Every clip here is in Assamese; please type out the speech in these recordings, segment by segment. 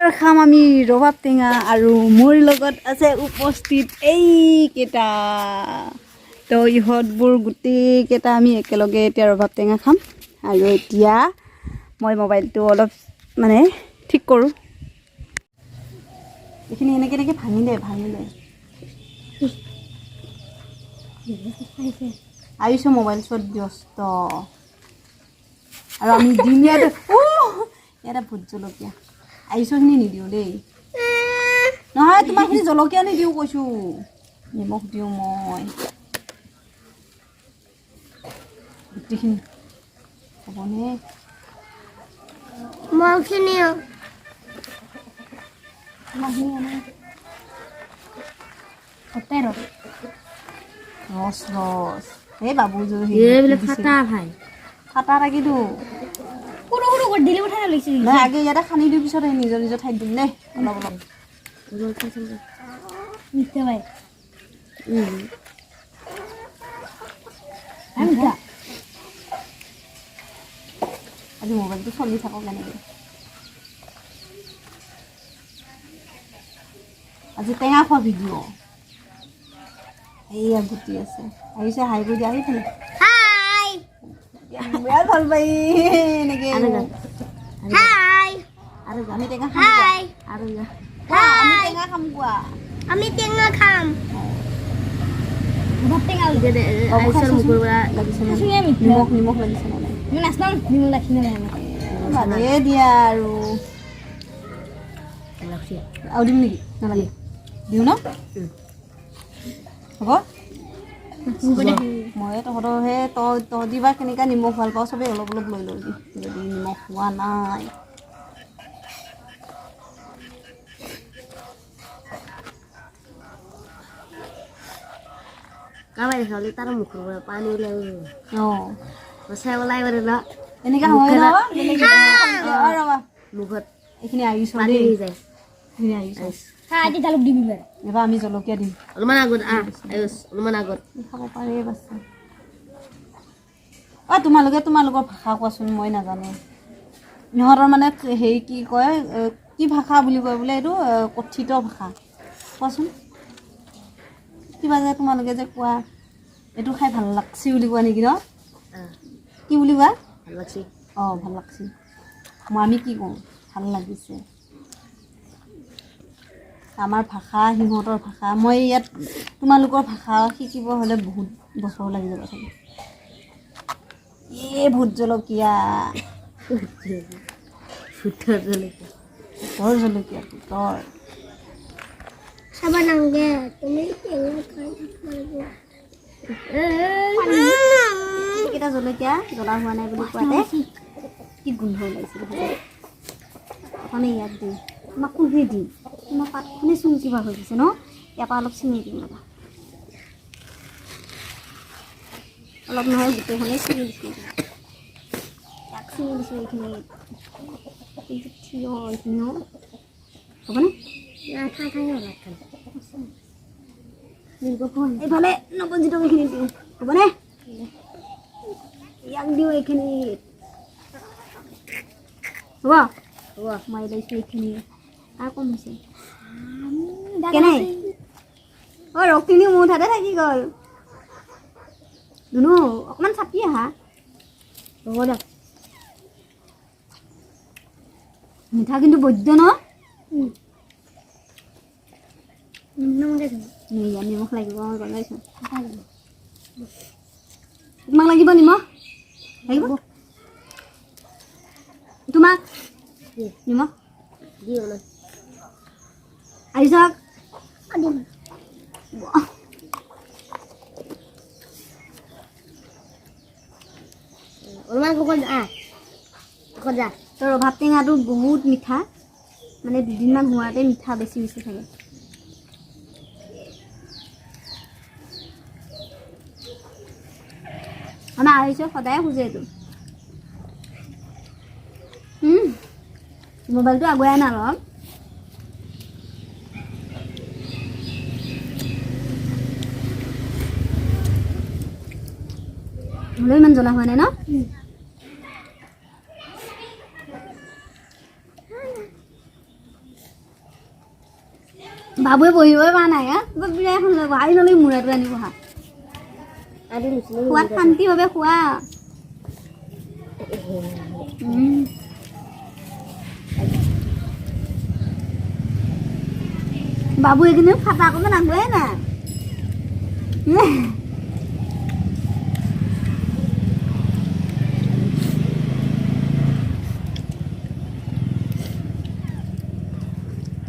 খাম আমি ৰবাব টেঙা আৰু মোৰ লগত আছে উপস্থিত এই কেইটা তো ইহঁতবোৰ গোটেইকেইটা আমি একেলগে এতিয়া ৰবাব টেঙা খাম আৰু এতিয়া মই মোবাইলটো অলপ মানে ঠিক কৰোঁ এইখিনি এনেকৈ ভাঙিলে আহিছো মোবাইল চোৱাত ব্যস্ত আৰু আমি দিম ইয়াতে ভোট জলকীয়া আইছখিনি নিদিওঁ দেই নহয় তোমাৰখিনি জলকীয়া নিদিওঁ কৈছোঁ নিমখ দিওঁ মই গোটেইখিনি হ'বনে মইখিনি ৰস এই বাবু ফাটা থাকিতো সৰু সৰু কৰি দিলে উঠাই লৈছে নাই আগে ইয়াতে খানি দিওঁ পিছত নিজৰ নিজৰ ঠাইত দিম দেই অলপ মিঠা ভাই আজি মোবাইলটো চলি থাকক এনেকৈ আজি টেঙা খোৱা ভিডিঅ' এইয়া গুটি আছে আহিছে হাই কৰি দিয়া আহিফালে বিৰাট ভাল পাই এনেকৈ আমি টেঙা খাম আৰু আমি টেঙা খাম কোৱা আমি টেঙা খাম নিমখ লাগিছে নে নাই দিয়া আৰু দিম নেকি নালাগে দিওঁ ন হ'ব মই তহঁতৰহে তহঁতি বা কেনেকৈ নিমখ ভাল পাওঁ চবেই অলপ অলপ লৈ ল'বি যদি নিমখ হোৱা নাই কাবাই খালি তাৰ মুখৰ পৰা পানী ওলাই চাই ওলাই পাৰে ন এনেকৈ হয় ৰ'বা মুখত এইখিনি আহিছোঁ পানী দেই যায় এইখিনি আহিছোঁ জালুক দিবি এবাৰ আমি জলকীয়া দিম অলপমান আগত অলপমান আগত খাব পাৰে বাচ্ছা তোমালোকৰ ভাষা কোৱাচোন মই নাজানো ইহঁতৰ মানে হেৰি কি কয় কি ভাষা বুলি কয় বোলে এইটো কথিত ভাষা কোৱাচোন কিবা যে তোমালোকে যে কোৱা এইটো খাই ভাল লাগছি বুলি কোৱা নেকি ন কি বুলি কোৱা ভাল লাগছি ভাল লাগছি আমি কি কওঁ ভাল লাগিছে আমাৰ ভাষা সিহঁতৰ ভাষা মই ইয়াত তোমালোকৰ ভাষা শিকিব হ'লে বহুত বছৰ লাগি যাব চাগে ভোট জলকীয়া ভোটৰ জলকীয়া চাব নালাগে তুমি এইকেইটা জলকীয়া জ্বলা হোৱা নাই বুলি কোৱাতে কি গোন্ধ ওলাইছে মানে ইয়াত দিম তোমাক কোনখিনি দিম তোমাৰ পাতখিনি চুন কিবা হৈ গৈছে ন ইয়াৰ পৰা অলপ চিঙি দিম ৰ'বা অলপ নহয় গোটেইখনেই চিঙি দিছোঁ ইয়াক চিঙি দিছোঁ এইখিনি কিন্তু থিয় এইখিনি হ'বনে এইফালে নৱজিত এইখিনি দিওঁ হ'বনে ইয়াক দিওঁ এইখিনি হ'ব মই লৈছোঁ এইখিনি আৰু কম হৈছে কেনে ৰসখিনি মোৰ ঠাতে থাকি গ'ল ধুনু অকণমান চাপি আহা হ'ব দিয়ক মিঠা কিন্তু বৈদ্য ন নিমখ লাগিব মই বনাইছোঁ তোমাক লাগিব নিমখ লাগিব তোমাক নিমখ আহিছক তো ৰভাব টেঙাটো বহুত মিঠা মানে দুদিনমান হোৱাতে মিঠা বেছি হৈছে চাগে আমাৰ আহিছে সদায় খোজে এইটো মোবাইলটো আগুৱাই না অলপ হ'লেও ইমান জ্বলা হোৱা নাই ন বাবুৱে বহিবই পৰা নাই বিৰা এখন লৈ আহি নলৈ মূৰাটো আনিব হা খোৱাত শান্তিভাৱে খোৱা বাবু এইখিনি ফাটা অকণমান আগুৱাই না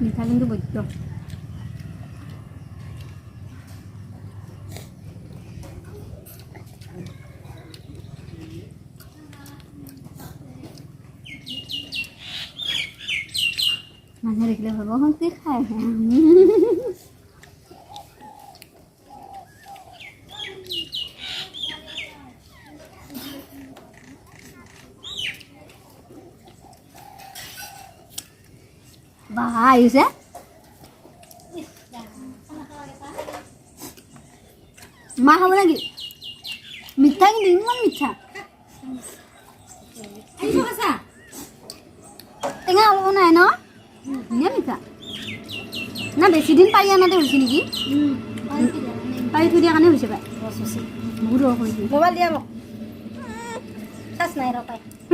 মিঠা কিন্তু বৈদ্য মানুহে দেখিলে ভাবিব কি খায় বাহ আহিছে মা খাব নেকি মিঠা কিন্তু ইমান মিঠা টেঙা অলপ নাই ন ধুনীয়া মিঠা না বেছি দিন পাৰি আনাতে হৈছে নেকি পাৰি থৈ দিয়াৰ কাৰণে হৈছে পাই বহুত ৰস হৈছে মোবাইল দিয়া মোক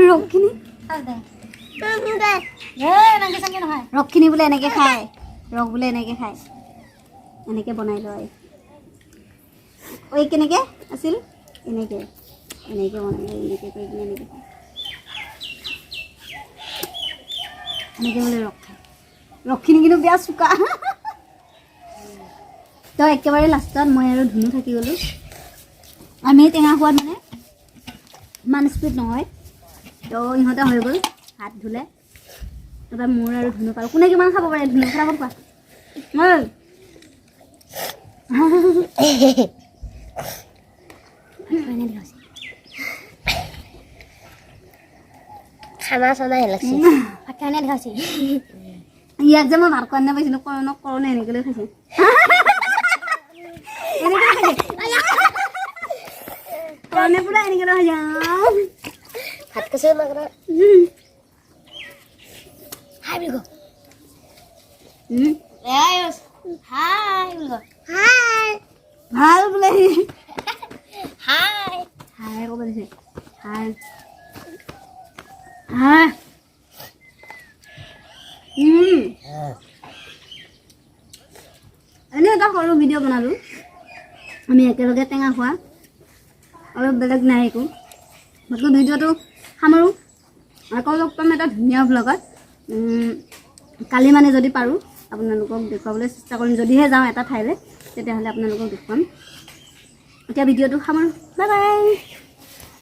ৰসখিনি ৰসখিনি বোলে এনেকৈ খায় ৰস বোলে এনেকৈ খায় এনেকৈ বনাই লয় ঐ কেনেকৈ আছিল এনেকৈ এনেকৈ বনাই লয় এনেকৈ কৰি কিনে এনেকৈ খায় এনেকৈ বোলে ৰস খায় ৰসখিনি কিন্তু বেয়া চোকা তো একেবাৰে লাষ্টত মই আৰু ধুনু থাকি গ'লোঁ আমি টেঙা খোৱাত মানে ইমান স্পীড নহয় তো ইহঁতে হৈ গ'ল হাত ধুলে এবাৰ মোৰ আৰু ধুনু পাৰোঁ কোনে কিমান খাব পাৰে ধুনু ফটাফট কোৱা মই খানা চানা লাগছে খানা দেখাইছে ইয়াত যে মই ভাত খোৱা নাই পাইছিলোঁ কৰোণে এনেকৈ লৈ খাইছে কৰোণে পুৰা এনেকৈ লৈ খাইছে ভাত কৈছে নকৰা হাই বুলি হাই বুলি হাই ভাল বোলে হাই হাই ক'ব দিছে হাই হাই এনেই এটা সৰু ভিডিঅ' বনালোঁ আমি একেলগে টেঙা খোৱা অলপ বেলেগ নাই একো বাকী ভিডিঅ'টো সামৰোঁ আকৌ লগ পাম এটা ধুনীয়া ভ্লগত কালি মানে যদি পাৰোঁ আপোনালোকক দেখুৱাবলৈ চেষ্টা কৰিম যদিহে যাওঁ এটা ঠাইলৈ তেতিয়াহ'লে আপোনালোকক দেখুৱাম এতিয়া ভিডিঅ'টো সামৰোঁ বাই বাই